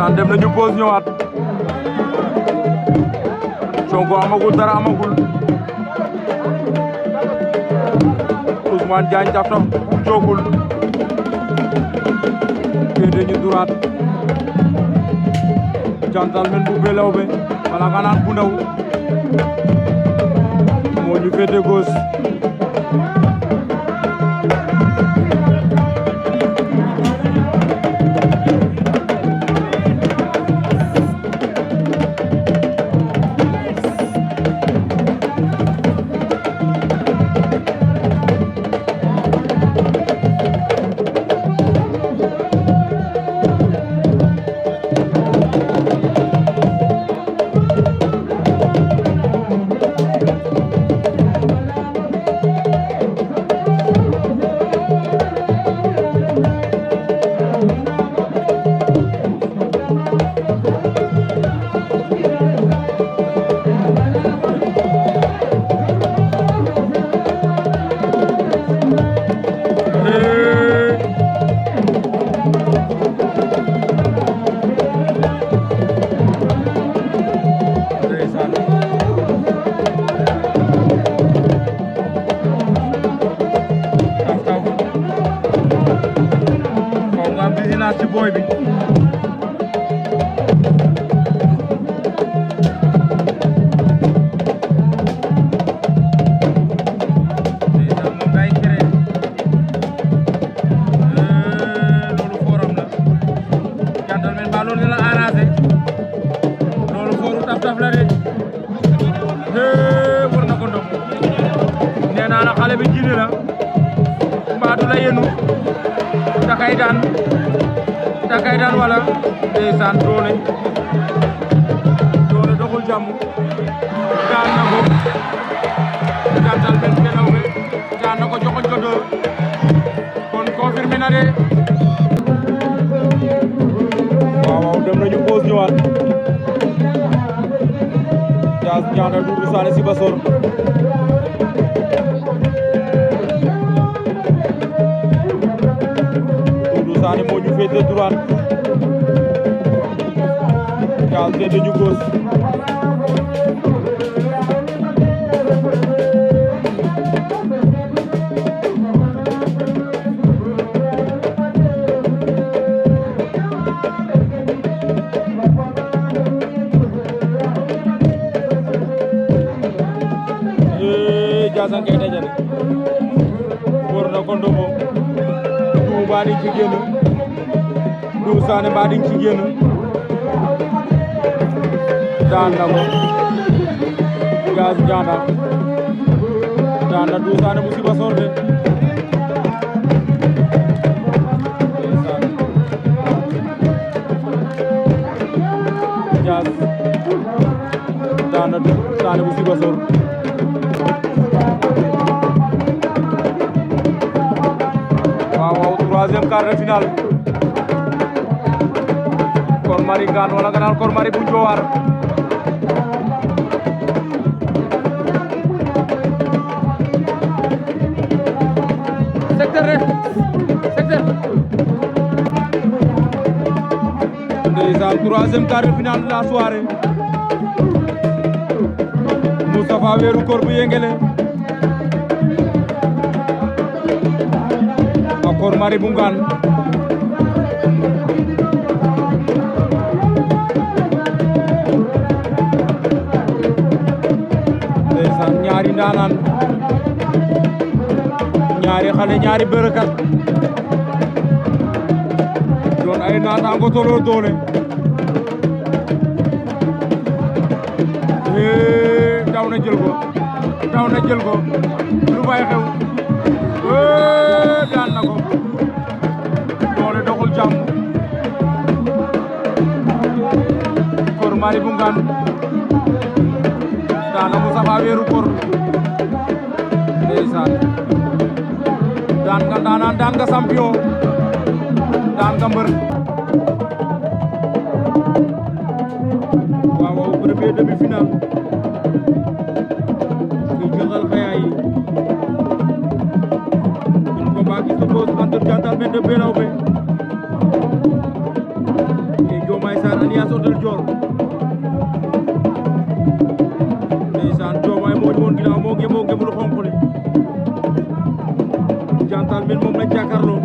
ndeysaan dem nañu pause ñëwaat Sonko amagul dara amagul Ousmane Diagne Taf-Taf joogul féete ñu droite Gentleman bu Belawbe wala nga naan bu ndaw moo ñu féete gauche ci boy bi xale bi jini la mbaadu la yenu takay daan wala ndeysaan doole doxul jàmm daan na ko jantal ben Belawbe daan na ko joxoñ ko dóor kon confirmé na de waaw dem nañu pause ñëwaat Diaz ñaana Doudou Sané Sibassor Sané moo ñu féete droite Diaz féete ñu gauche Diaz an kay dajale wóor na ko ndombo mbaa di ci génn Doudou Sané mbaa di ci génn daan na ko Diaz Ndianda daan na Doudou Sané mu Sibassor de Diaz daan na Doudou Sané mu Sibassor troisième quart de finale Kor Mari Ngane wala nga naan Kor Mari bu Njowar secteur ndeysaan troisième quart de finale de la soirée Moustapha Weeru Kor bu Yengele Kor Mari bu Ngane ndeysaan ñaari ndaanaan ñaari xale ñaari bërëkat doon ay naataango toloo doole daw na jël ko lu fay xew daan na ko doole doxul jàmm Kor Mari bu Ngane daan na Moustapha Weeru Kor ndeysaan daan nga ndaanaan daan nga champion daan nga mbër waaw premier demi-finale ci Jaxal Xaya yi qui s'oppose entre Gentleman de Belawbe et Diomaye Sarr Hôtel Dior ndeysaan Diomaye moo ñu woon ginnaaw moo ngi lu xonq li Gentleman moom lañ jàkkaarloo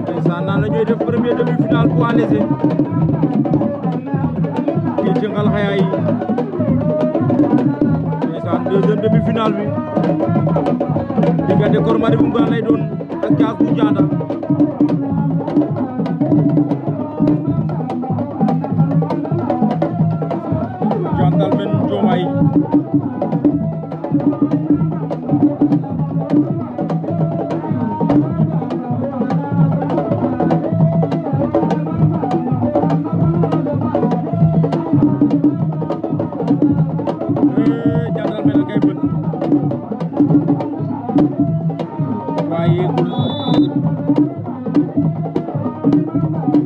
ndeysaan naan la ñuy def premier demi-finale poids léger fii ci Ngalaxaya yi ndeysaan deuxième demi-finale bi diggante Kor Mari bu Ngane lay doon ak Diaz bu Ndianda Gentleman Diomaye Gentleman ngay bët waaye yéegul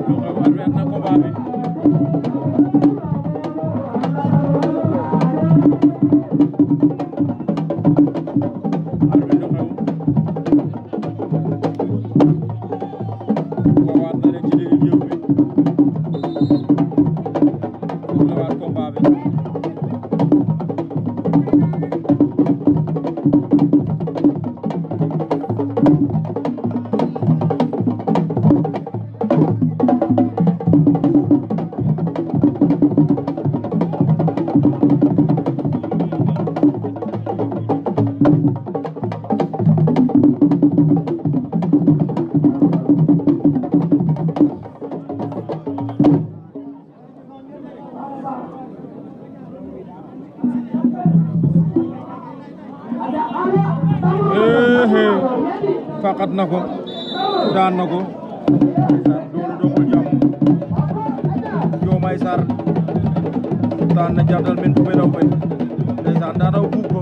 lu xew adverse na combat bi waat na leen ci digg géew bi pour la waat combat bi faqat na ko daan na ko doole doxul jàmm Diomaye Sarr daan na Gentleman bu may daw bay ndeysaan daa daw buub ko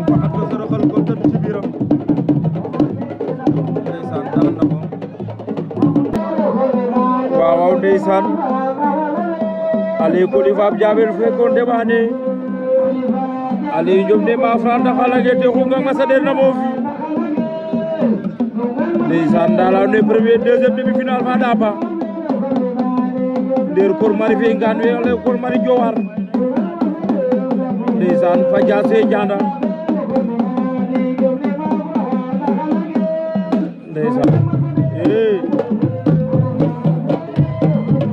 faqat ko soroxal ko tëdd ci biiram ndeysaan daan na ko waaw ndeysaan ale ko li faab jaabel fekkoon de baane ale njom de ma franda xalage te xunga nga sa der na mo fi ndeysaan daala ne premier deuxième demi-finale fa dapa nder Kor Mari fe ngaan we ale Kor Mari Jowar ndeysaan fa jaase Ndianda ndeysaan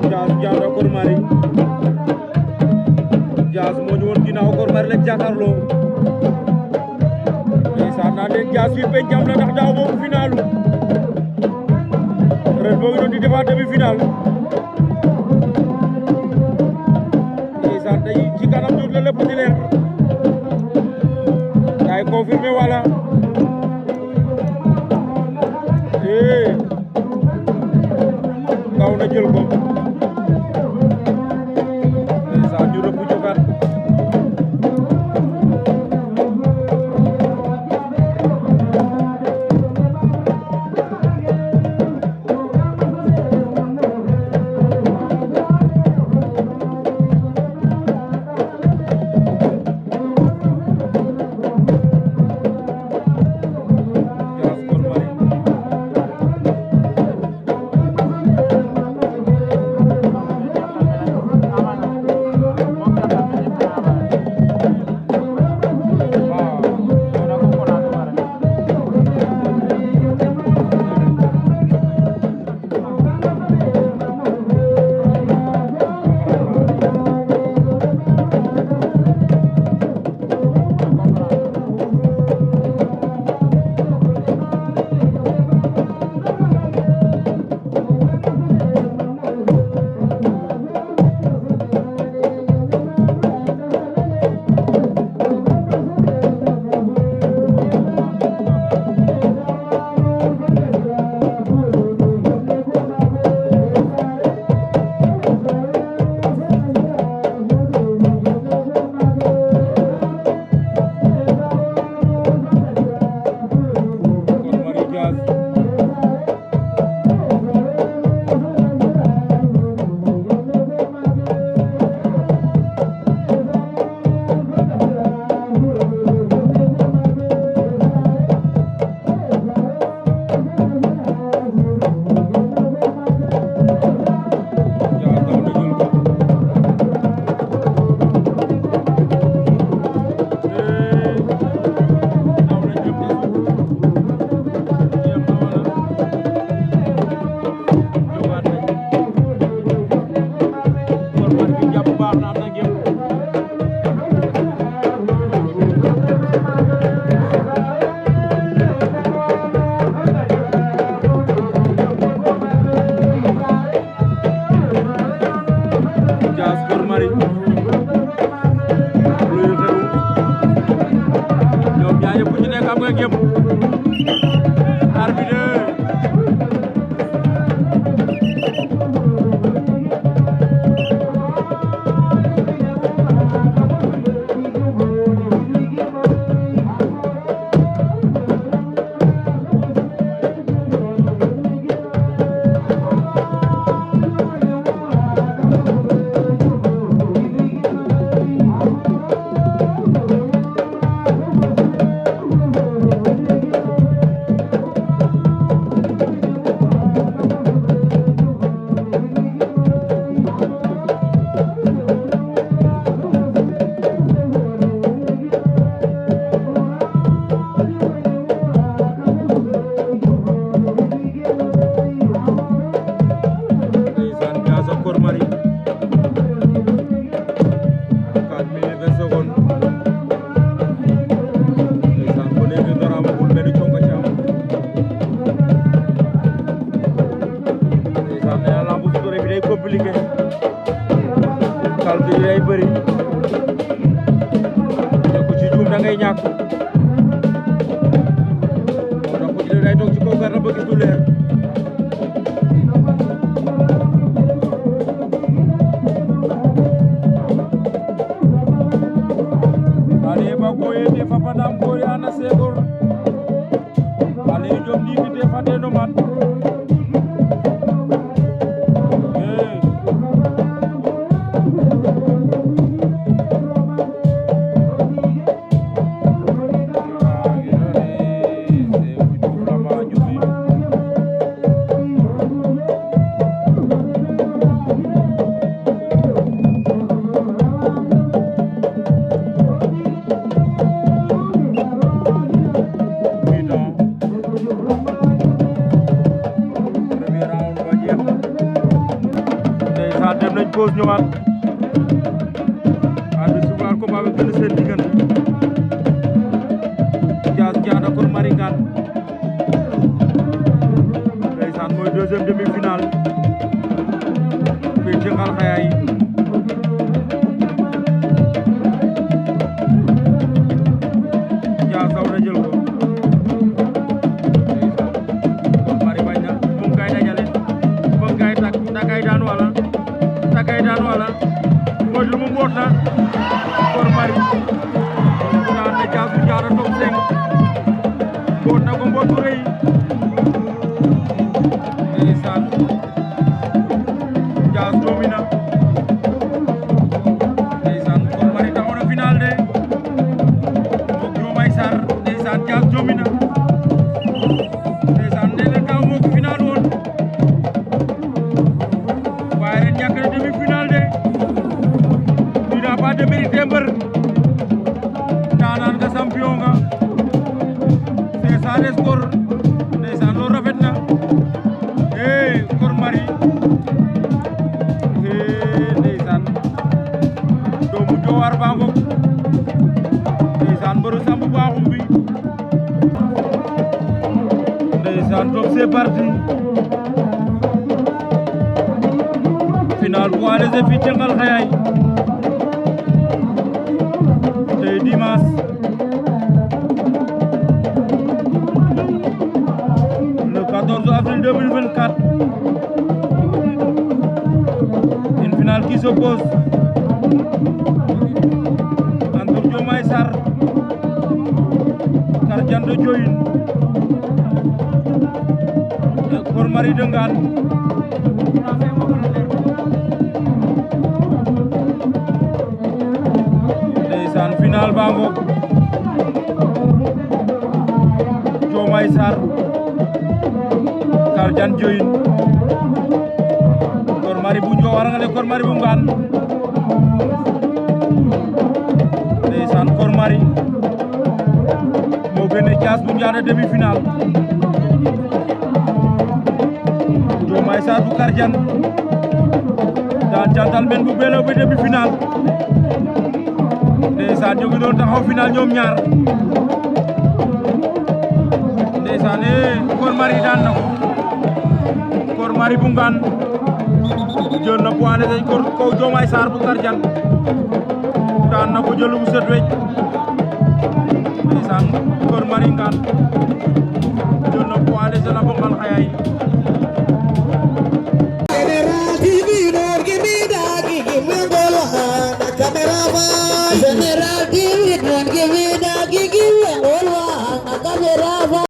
Diaz Ndianda Kor Mari Diaz moo ñu woon ginnaaw Kor Mari lañ jàkkaarloo ndeysaan naa leen Diaz fi pencam la ndax daaw boobu finalu ren boo ngi doon di defaat demi-finale ndeysaan tey ci kanam tuuti la lépp di leer day confirmé wala kaw na jël ko ndeysaan ñu rëbb jogaat nga jëm arbitre compliqué calcul yi bëri te ku ci juum da ngay ñàkk moo tax ku ci day toog ci kaw garab ba gis du leer ale ba koye te fapadam kori ana segor ale jom ndiki te fate no mat dem nañ pause ñëwaat arbitre subar combat bi gën seen diggante Diaz Diada Kor Mari Ngane ndeysaan mooy deuxième demi-finale fii ci Xalxayaay Diaz saw na jël ko Kor Mari bañ na moom kay dajale moom kay tak takay daan wala takay daan wala mooy lu mu mboot na Kor Mari daan na Diaz Diada top 5 mboot na ko mboot bu rëy ndeysaan Diaz domina ndeysaan Kor Mari taxaw na final de mook Diomaye Sarr ndeysaan Diaz domina ndeysaan nee na taw moo ko final woon waaye ren ñàkk na demi-finale de il n'a pas de mérite mbër daanaan nga champion nga c'est ça le score ndeysaan loolu rafet na Kor Mari ndeysaan doomu Jowaar baa ngoog ndeysaan mbëru sambu baaxum bi ndeysaan donc c'est parti final poids léger fii ci Xalxayaay tey dimanche le 14 avril 2024 une finale qui s'oppose entre Diomaye Sarr Kardian de Diohine et Kor Mari de Ngane ndeysaan final baa ngoog Diomaye Sarr Kardian Diohine Kor Mari bu Ndiowar nga ne Kor Mari bu Ngane ndeysaan Kor Mari moo génne Diaz bu Diada demi-finale Diomaye Sarr bu Kardian daan jantal men bu Belo bi demi-finale ndeysaan ñu ngi doon taxaw final ñoom ñaar ndeysaan Kor Mari daan na ko Kor Mari bu Ngane jël na poids léger kaw Diomaye Sarr bu Kardian daan na ko jël bu set wecc ndeysaan Kor Marie Ngane